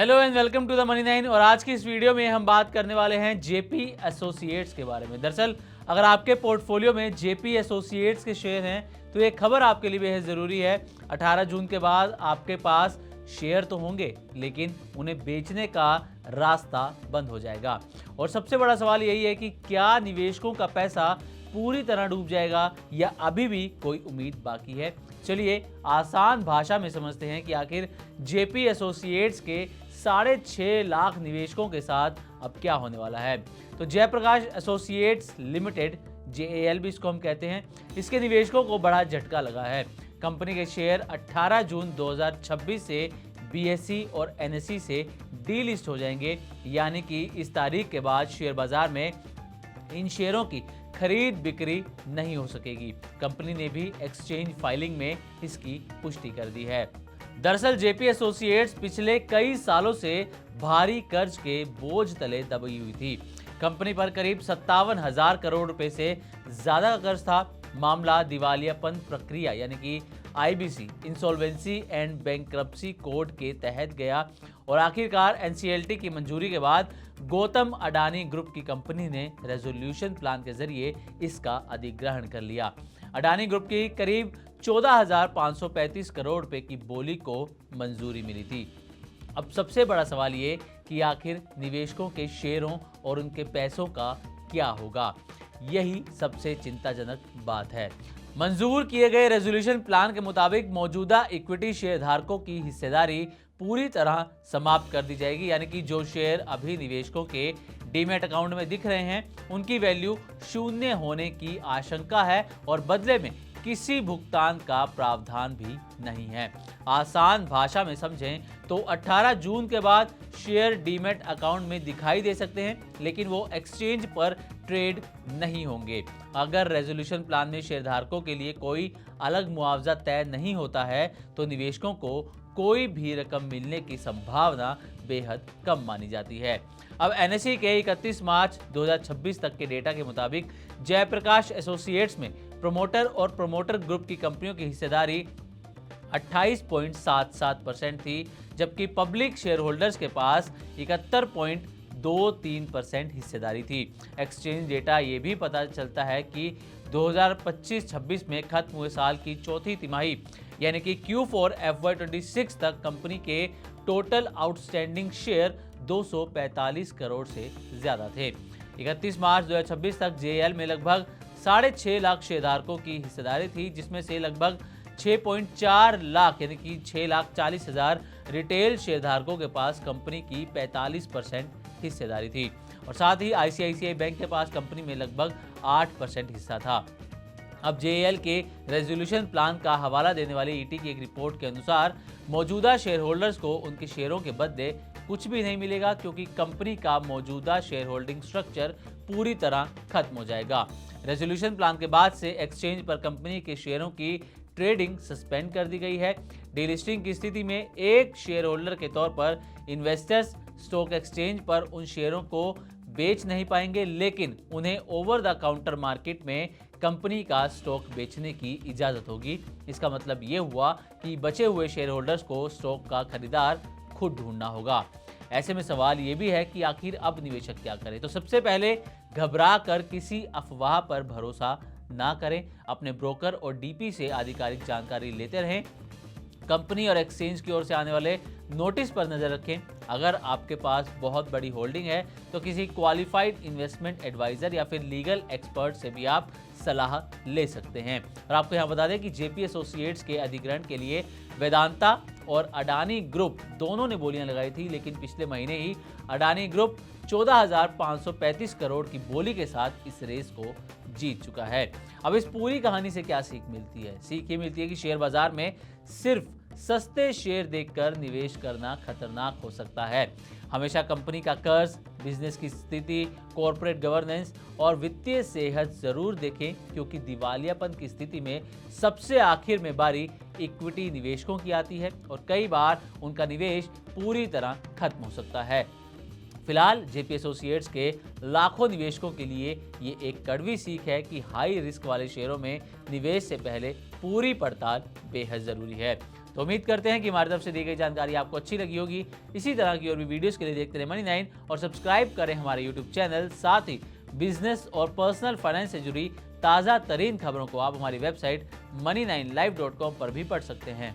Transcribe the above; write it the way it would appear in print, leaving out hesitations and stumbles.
Hello and welcome to the money 9। और आज की इस वीडियो में हम बात करने वाले हैं जेपी एसोसिएट्स के बारे में। दरअसल अगर आपके पोर्टफोलियो में जेपी एसोसिएट्स के शेयर हैं तो ये खबर आपके लिए बेहद ज़रूरी है। 18 जून के बाद आपके पास शेयर तो होंगे लेकिन उन्हें बेचने का रास्ता बंद हो जाएगा। और सबसे बड़ा सवाल यही है कि क्या निवेशकों का पैसा पूरी तरह डूब जाएगा या अभी भी कोई उम्मीद बाकी है। चलिए आसान भाषा में समझते हैं कि आखिर जेपी एसोसिएट्स के 6.5 लाख निवेशकों के साथ अब क्या होने वाला है। तो जयप्रकाश एसोसिएट्स लिमिटेड, जेएएल भी इसको हम कहते हैं, इसके निवेशकों को बड़ा झटका लगा है। कंपनी के शेयर 18 जून 2026 से बीएसई और एनएसई से डीलिस्ट हो जाएंगे, यानी कि इस तारीख के बाद शेयर बाजार में इन शेयरों की खरीद बिक्री नहीं हो सकेगी। कंपनी ने भी एक्सचेंज फाइलिंग में इसकी पुष्टि कर दी है। दरअसल जेपी एसोसिएट्स पिछले कई सालों से भारी कर्ज के बोझ तले दबी हुई थी। कंपनी पर करीब 57,000 करोड़ रुपए से ज्यादा का कर्ज था। मामला दिवालियापन प्रक्रिया यानी कि IBC, insolvency and bankruptcy code के तहत गया और आखिरकार एनसीएलटी की मंजूरी के बाद गौतम अडानी ग्रुप की कंपनी ने रेजोल्यूशन प्लान के जरिए इसका अधिग्रहण कर लिया। अडानी ग्रुप की करीब 14,535 करोड़ रुपए की बोली को मंजूरी मिली थी। अब सबसे बड़ा सवाल ये कि आखिर निवेशकों के शेयरों और उनके पैसों का क्या होगा। यही सबसे चिंताजनक बात है। मंजूर किए गए रेजोल्यूशन प्लान के मुताबिक मौजूदा इक्विटी शेयरधारकों की हिस्सेदारी पूरी तरह समाप्त कर दी जाएगी, यानी कि जो शेयर अभी निवेशकों के डीमैट अकाउंट में दिख रहे हैं उनकी वैल्यू शून्य होने की आशंका है और बदले में किसी भुगतान का प्रावधान भी नहीं है। आसान भाषा में समझें तो 18 जून के बाद शेयर डीमैट अकाउंट में दिखाई दे सकते हैं लेकिन वो एक्सचेंज पर ट्रेड नहीं होंगे। अगर रेजोल्यूशन प्लान में शेयरधारकों के लिए कोई अलग मुआवजा तय नहीं होता है तो निवेशकों को कोई भी रकम मिलने की संभावना बेहद कम मानी जाती है। अब एनएसई के 31 मार्च 2026 तक के डेटा के मुताबिक जयप्रकाश एसोसिएट्स में प्रमोटर और प्रमोटर ग्रुप की कंपनियों की हिस्सेदारी 28.77% थी, जबकि पब्लिक शेयर होल्डर्स के पास 71.23% हिस्सेदारी थी। एक्सचेंज डेटा ये भी पता चलता है कि 2025-26 में खत्म हुए साल की चौथी तिमाही यानी कि Q4 FY26 तक कंपनी के टोटल आउटस्टैंडिंग शेयर 245 करोड़ से ज्यादा थे। 31 मार्च 2026 तक जेएल में लगभग 6.5 लाख शेयरधारकों की हिस्सेदारी थी, जिसमें से लगभग 6.4 लाख यानी कि 6,40,000 रिटेल शेयरधारकों के पास कंपनी की 45% हिस्सेदारी थी और साथ ही आईसीआईसीआई बैंक के पास कंपनी में लगभग 8% हिस्सा था। अब जेएल के रेजोल्यूशन प्लान का हवाला देने वाली ईटी की एक रिपोर्ट के अनुसार मौजूदा शेयर होल्डर्स को उनके शेयरों के बदले कुछ भी नहीं मिलेगा, क्योंकि कंपनी का मौजूदा शेयर होल्डिंग स्ट्रक्चर पूरी तरह खत्म हो जाएगा। रेजोल्यूशन प्लान के बाद से एक्सचेंज पर कंपनी के शेयरों की ट्रेडिंग सस्पेंड कर दी गई है। डीलिस्टिंग की स्थिति में एक शेयर होल्डर के तौर पर इन्वेस्टर्स स्टॉक एक्सचेंज पर उन शेयरों को बेच नहीं पाएंगे, लेकिन उन्हें ओवर द काउंटर मार्केट में कंपनी का स्टॉक बेचने की इजाजत होगी। इसका मतलब ये हुआ कि बचे हुए शेयर होल्डर्स को स्टॉक का खरीदार खुद ढूंढना होगा। ऐसे में सवाल ये भी है कि आखिर अब निवेशक क्या करें। तो सबसे पहले घबरा कर किसी अफवाह पर भरोसा ना करें। अपने ब्रोकर और डीपी से आधिकारिक जानकारी लेते रहें। कंपनी और एक्सचेंज की ओर से आने वाले नोटिस पर नजर रखें। अगर आपके पास बहुत बड़ी होल्डिंग है तो किसी क्वालिफाइड इन्वेस्टमेंट एडवाइजर या फिर लीगल एक्सपर्ट से भी आप सलाह ले सकते हैं। और आपको यहाँ बता दें कि जेपी एसोसिएट्स के अधिग्रहण के लिए वेदांता और अडानी ग्रुप दोनों ने बोलियां लगाई थी, लेकिन पिछले महीने ही अडानी ग्रुप 14,535 करोड़ की बोली के साथ इस रेस को जीत चुका है। अब इस पूरी कहानी से क्या सीख मिलती है? सीख ये मिलती है कि शेयर बाजार में सिर्फ सस्ते शेयर देखकर निवेश करना खतरनाक हो सकता है। हमेशा कंपनी का कर्ज, बिजनेस की स्थिति, कॉर्पोरेट गवर्नेंस और वित्तीय सेहत जरूर देखें, क्योंकि दिवालियापन की स्थिति में सबसे आखिर में बारी इक्विटी निवेशकों की आती है और कई बार उनका निवेश पूरी तरह खत्म हो सकता है। फिलहाल जेपी एसोसिएट्स के लाखों निवेशकों के लिए ये एक कड़वी सीख है कि हाई रिस्क वाले शेयरों में निवेश से पहले पूरी पड़ताल बेहद जरूरी है। तो उम्मीद करते हैं कि हमारी तरफ से दी गई जानकारी आपको अच्छी लगी होगी। इसी तरह की और भी वीडियोस के लिए देखते रहे मनी9 और सब्सक्राइब करें हमारे यूट्यूब चैनल। साथ ही बिजनेस और पर्सनल फाइनेंस से जुड़ी ताज़ा तरीन खबरों को आप हमारी वेबसाइट money9live.com पर भी पढ़ सकते हैं।